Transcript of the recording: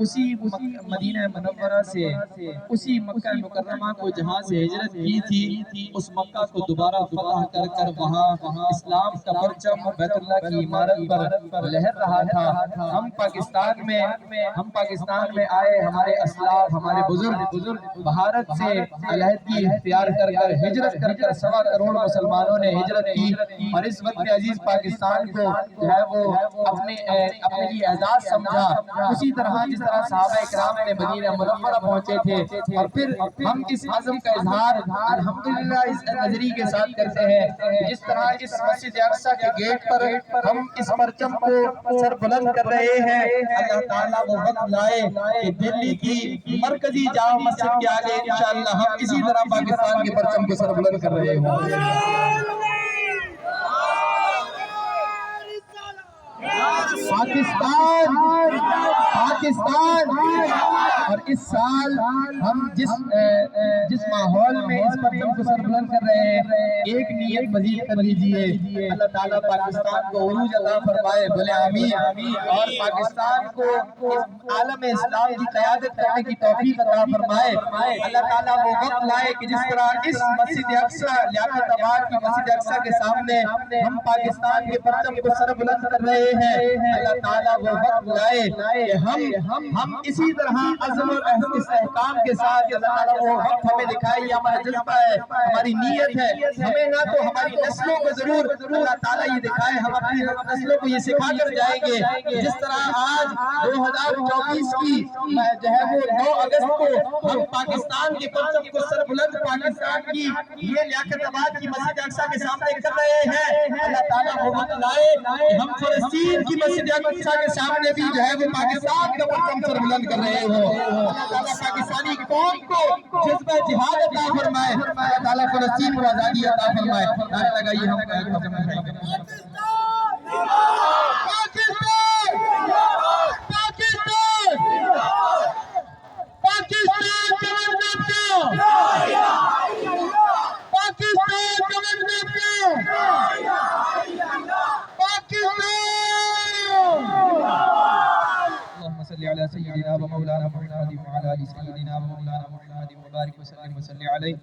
اسی مدینہ منورہ سے اسی مکہ مکرمہ کو جہاں سے ہجرت کی تھی، اس مکہ کو دوبارہ فتح کر کر وہاں اسلام کا پرچم بیت اللہ کی عمارت پر لہر رہا تھا۔ ہم پاکستان میں آئے، ہمارے اسلاف، ہمارے بزرگ بھارت سے علیحدگی اختیار کر کر ہجرت کر کر 1.25 کروڑ مسلمانوں نے ہجرت کی، اور اس وقت عزیز پاکستان کو جو ہے وہ اپنے لیے اعزاز سمجھا۔ اسی طرح جس طرح صحابہ اکرام نے مدینہ منورہ پہنچے تھے، اور پھر ہم اس عزم کا اظہار الحمدللہ اس نظری کے ساتھ کرتے ہیں، جس طرح اس مسجد اقصی کے گیٹ پر ہم اس پرچم کو سر بلند کر رہے ہیں۔ اللہ تعالیٰ وہ وقت لائے کہ دلی کی مرکزی جامع مسجد کے آگے انشاءاللہ ہم اسی طرح پاکستان کے پرچم کو سر بلند کر رہے ہوں۔ پاکستان اور اس سال ہم جس ماحول میں اس پرچم کو سر بلند کر رہے ہیں، ایک نیت مزید کر لیجئے، اللہ تعالیٰ پاکستان کو عروج عطا فرمائے، بولے آمین، اور پاکستان کو عالم اسلام کی قیادت کرنے کی توفیق عطا فرمائے۔ اللہ تعالیٰ وہ وقت لائے کہ جس طرح اس مسجد اقصی، لیاقت آباد کی مسجد اقصی کے سامنے ہم پاکستان کے پرچم کو سر بلند کر رہے ہیں، اللہ تعالیٰ وہ وقت لائے کہ ہم اسی طرح عزم اور استحکام کے ساتھ، اللہ تعالیٰ وہ وقت ہمیں دکھائے، یہ ہمارا جذبہ ہے، ہماری نیت ہے، ہمیں نہ تو ہماری نسلوں کو ضرور اللہ تعالیٰ یہ دکھائے، ہم اپنی نسلوں کو یہ سکھا کر جائیں گے، جس طرح آج 2024 کی جو ہے وہ 9 اگست کو ہم پاکستان کے پرچم کو سر بلند پاکستان کی یہ لیاقت آباد کی مسجد اقصی کے سامنے کر رہے ہیں، اللہ تعالیٰ وہ وقت لائے کہ ہم فلسطین کی مسجد اقصی کے سامنے بھی جو ہے وہ پاکستان کا پرچم سر بلند کر رہے ہو۔ اللہ تعالیٰ پاکستانی قوم کو جذبہ جہاد عطا فرمائے، اللہ تعالیٰ فلسطین کو آزادی عطا فرمائے۔ نعرہ لگائیے ہم علی سیدنا و مولانا محمد وعلی آل سیدنا و مولانا محمد وبارک وسلم علیہ۔